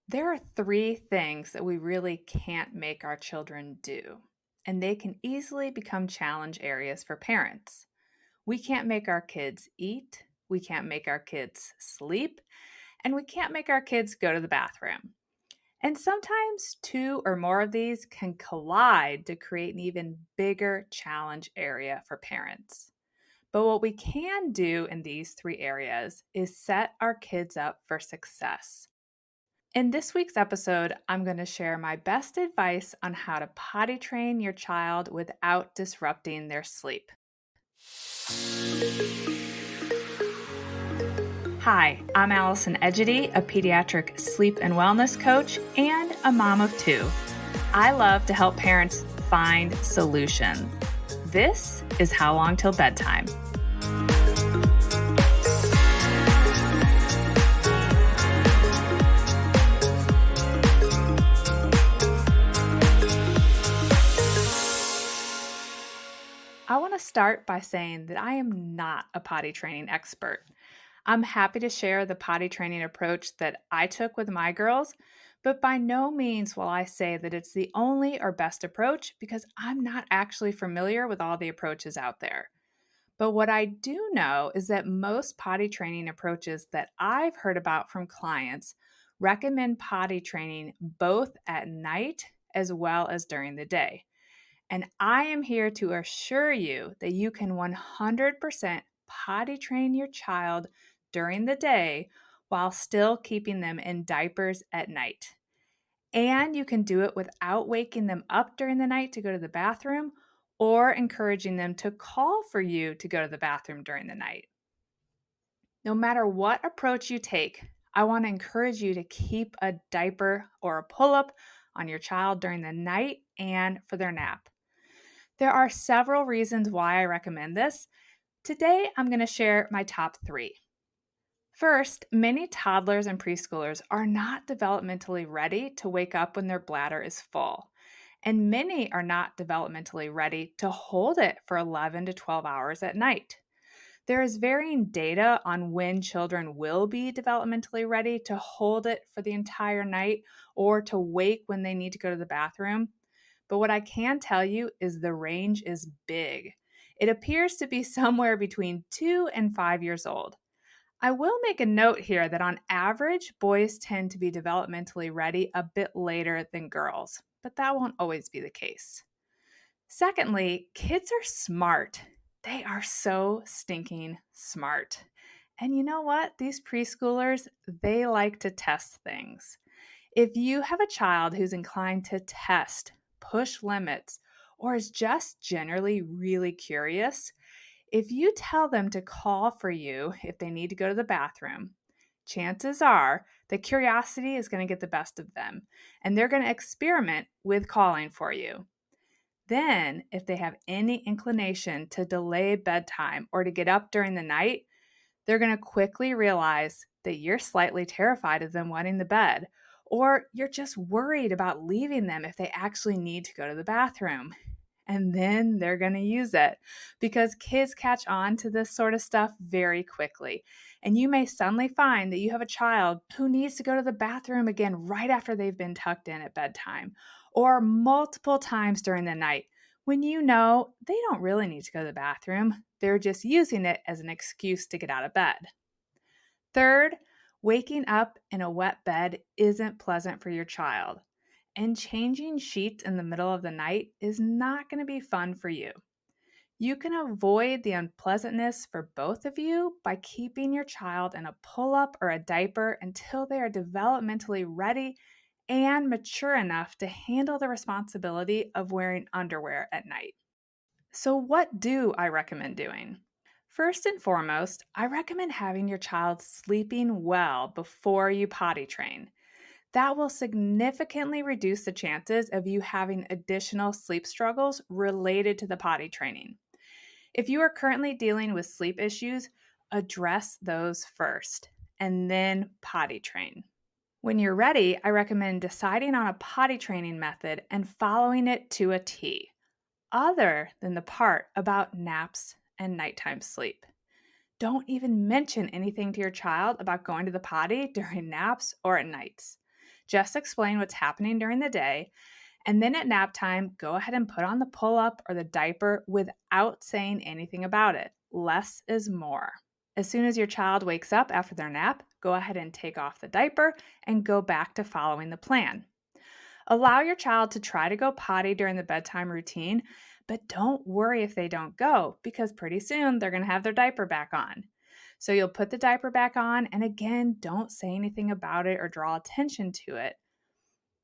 There are three things that we really can't make our children do, and they can easily become challenge areas for parents. We can't make our kids eat, we can't make our kids sleep, and we can't make our kids go to the bathroom. And sometimes two or more of these can collide to create an even bigger challenge area for parents. But what we can do in these three areas is set our kids up for success. In this week's episode, I'm going to share my best advice on how to potty train your child without disrupting their sleep. Hi, I'm Allison Egidi, a pediatric sleep and wellness coach and a mom of two. I love to help parents find solutions. This is How Long Till Bedtime. I want to start by saying that I am not a potty training expert. I'm happy to share the potty training approach that I took with my girls, but by no means will I say that it's the only or best approach because I'm not actually familiar with all the approaches out there. But what I do know is that most potty training approaches that I've heard about from clients recommend potty training both at night as well as during the day. And I am here to assure you that you can 100% potty train your child during the day while still keeping them in diapers at night. And you can do it without waking them up during the night to go to the bathroom or encouraging them to call for you to go to the bathroom during the night. No matter what approach you take, I want to encourage you to keep a diaper or a pull up on your child during the night and for their nap. There are several reasons why I recommend this. Today, I'm going to share my top three. First, many toddlers and preschoolers are not developmentally ready to wake up when their bladder is full, and many are not developmentally ready to hold it for 11 to 12 hours at night. There is varying data on when children will be developmentally ready to hold it for the entire night or to wake when they need to go to the bathroom. But what I can tell you is the range is big. It appears to be somewhere between 2 and 5 years old. I will make a note here that on average, boys tend to be developmentally ready a bit later than girls, but that won't always be the case. Secondly, kids are smart. They are so stinking smart. And you know what? These preschoolers, they like to test things. If you have a child who's inclined to test, push limits, or is just generally really curious, if you tell them to call for you if they need to go to the bathroom, chances are the curiosity is going to get the best of them and they're going to experiment with calling for you. Then, if they have any inclination to delay bedtime or to get up during the night, they're going to quickly realize that you're slightly terrified of them wetting the bed, or you're just worried about leaving them if they actually need to go to the bathroom. And then they're going to use it because kids catch on to this sort of stuff very quickly. And you may suddenly find that you have a child who needs to go to the bathroom again right after they've been tucked in at bedtime or multiple times during the night when you know they don't really need to go to the bathroom. They're just using it as an excuse to get out of bed. Third, waking up in a wet bed isn't pleasant for your child, and changing sheets in the middle of the night is not going to be fun for you. You can avoid the unpleasantness for both of you by keeping your child in a pull up or a diaper until they are developmentally ready and mature enough to handle the responsibility of wearing underwear at night. So, what do I recommend doing? First and foremost, I recommend having your child sleeping well before you potty train. That will significantly reduce the chances of you having additional sleep struggles related to the potty training. If you are currently dealing with sleep issues, address those first and then potty train. When you're ready, I recommend deciding on a potty training method and following it to a T, other than the part about naps and nighttime sleep. Don't even mention anything to your child about going to the potty during naps or at nights. Just explain what's happening during the day. And then at nap time, go ahead and put on the pull-up or the diaper without saying anything about it. Less is more. As soon as your child wakes up after their nap, go ahead and take off the diaper and go back to following the plan. Allow your child to try to go potty during the bedtime routine, but don't worry if they don't go because pretty soon they're going to have their diaper back on. So you'll put the diaper back on, and again, don't say anything about it or draw attention to it.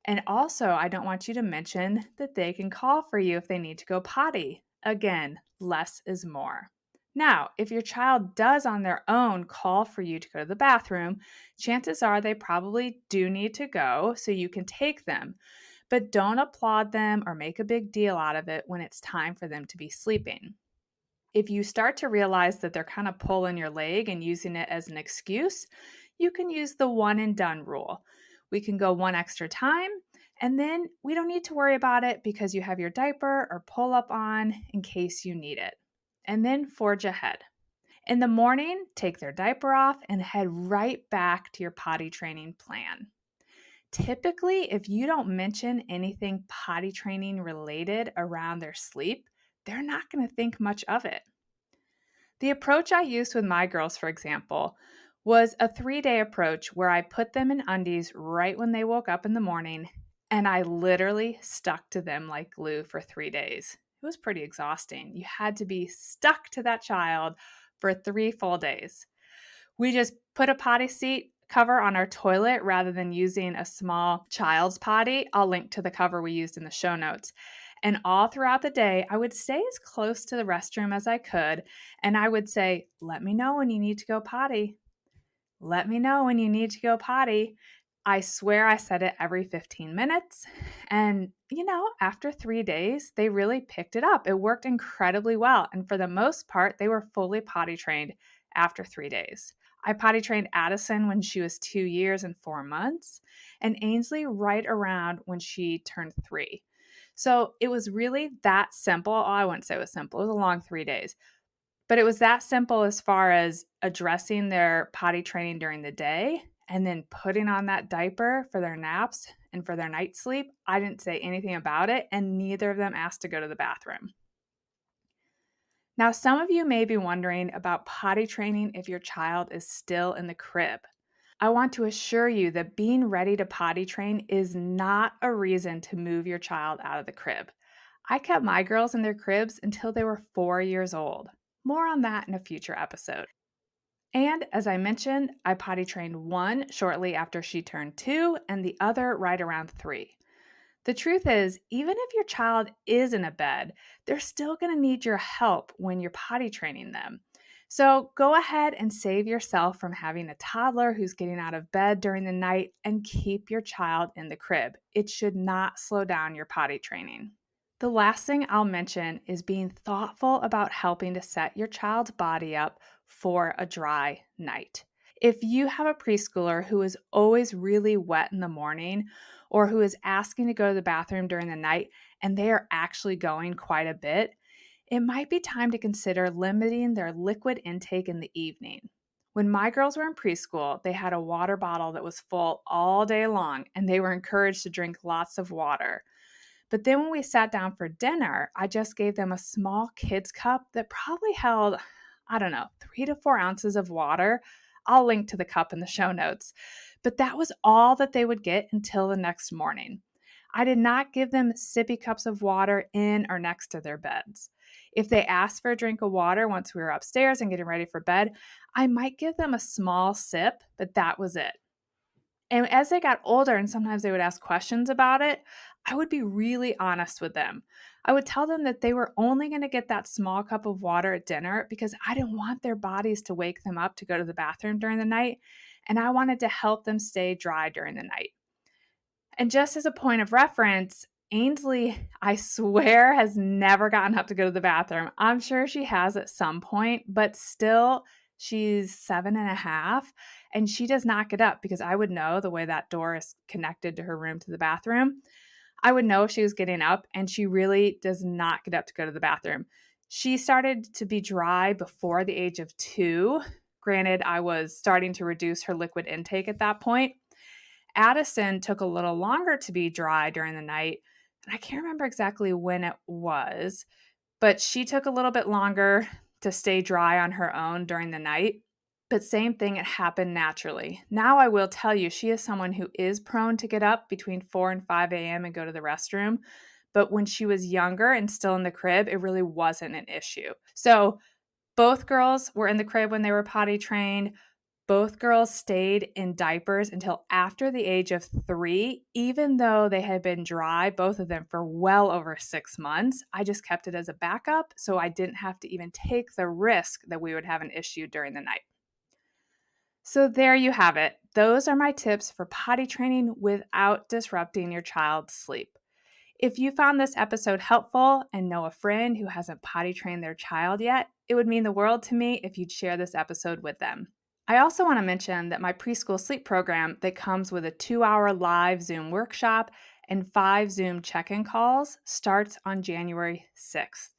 And also, I don't want you to mention that they can call for you if they need to go potty. Again, less is more. Now, if your child does on their own call for you to go to the bathroom, chances are they probably do need to go, so you can take them. But don't applaud them or make a big deal out of it when it's time for them to be sleeping. If you start to realize that they're kind of pulling your leg and using it as an excuse, you can use the one and done rule. We can go one extra time, and then we don't need to worry about it because you have your diaper or pull up on in case you need it. And then forge ahead. In the morning, take their diaper off and head right back to your potty training plan. Typically, if you don't mention anything potty training related around their sleep, they're not going to think much of it. The approach I used with my girls, for example, was a 3-day approach where I put them in undies right when they woke up in the morning, and I literally stuck to them like glue for 3 days. It was pretty exhausting. You had to be stuck to that child for 3 full days. We just put a potty seat cover on our toilet rather than using a small child's potty. I'll link to the cover we used in the show notes. And all throughout the day, I would stay as close to the restroom as I could. And I would say, let me know when you need to go potty. Let me know when you need to go potty. I swear I said it every 15 minutes. And, after 3 days, they really picked it up. It worked incredibly well. And for the most part, they were fully potty trained after 3 days. I potty trained Addison when she was 2 years and 4 months, and Ainsley right around when she turned 3. So it was really that simple. Oh, I wouldn't say it was simple. It was a long 3 days. But it was that simple as far as addressing their potty training during the day and then putting on that diaper for their naps and for their night sleep. I didn't say anything about it, and neither of them asked to go to the bathroom. Now, some of you may be wondering about potty training if your child is still in the crib. I want to assure you that being ready to potty train is not a reason to move your child out of the crib. I kept my girls in their cribs until they were 4 years old. More on that in a future episode. And as I mentioned, I potty trained one shortly after she turned 2 and the other right around 3. The truth is, even if your child is in a bed, they're still going to need your help when you're potty training them. So go ahead and save yourself from having a toddler who's getting out of bed during the night and keep your child in the crib. It should not slow down your potty training. The last thing I'll mention is being thoughtful about helping to set your child's body up for a dry night. If you have a preschooler who is always really wet in the morning or who is asking to go to the bathroom during the night and they are actually going quite a bit, it might be time to consider limiting their liquid intake in the evening. When my girls were in preschool, they had a water bottle that was full all day long and they were encouraged to drink lots of water. But then when we sat down for dinner, I just gave them a small kid's cup that probably held, 3 to 4 ounces of water. I'll link to the cup in the show notes. But that was all that they would get until the next morning. I did not give them sippy cups of water in or next to their beds. If they asked for a drink of water once we were upstairs and getting ready for bed, I might give them a small sip, but that was it. And as they got older and sometimes they would ask questions about it, I would be really honest with them. I would tell them that they were only going to get that small cup of water at dinner because I didn't want their bodies to wake them up to go to the bathroom during the night, and I wanted to help them stay dry during the night. And just as a point of reference, Ainsley, I swear, has never gotten up to go to the bathroom. I'm sure she has at some point, but still, she's 7.5, and she does not get up because I would know the way that door is connected to her room to the bathroom. I would know if she was getting up, and she really does not get up to go to the bathroom. She started to be dry before the age of 2. Granted, I was starting to reduce her liquid intake at that point. Addison took a little longer to be dry during the night. And I can't remember exactly when it was, but she took a little bit longer to stay dry on her own during the night. But same thing, it happened naturally. Now I will tell you, she is someone who is prone to get up between 4 and 5 a.m. and go to the restroom. But when she was younger and still in the crib, it really wasn't an issue. So both girls were in the crib when they were potty trained. Both girls stayed in diapers until after the age of 3, even though they had been dry, both of them, for well over 6 months. I just kept it as a backup, so I didn't have to even take the risk that we would have an issue during the night. So there you have it. Those are my tips for potty training without disrupting your child's sleep. If you found this episode helpful and know a friend who hasn't potty trained their child yet, it would mean the world to me if you'd share this episode with them. I also want to mention that my preschool sleep program that comes with a 2-hour live Zoom workshop and 5 Zoom check-in calls starts on January 6th.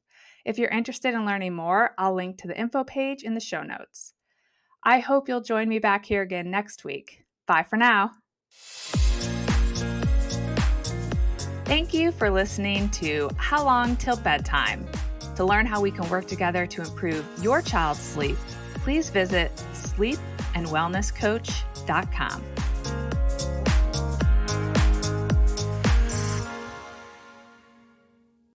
If you're interested in learning more, I'll link to the info page in the show notes. I hope you'll join me back here again next week. Bye for now. Thank you for listening to How Long Till Bedtime. To learn how we can work together to improve your child's sleep, please visit sleepandwellnesscoach.com.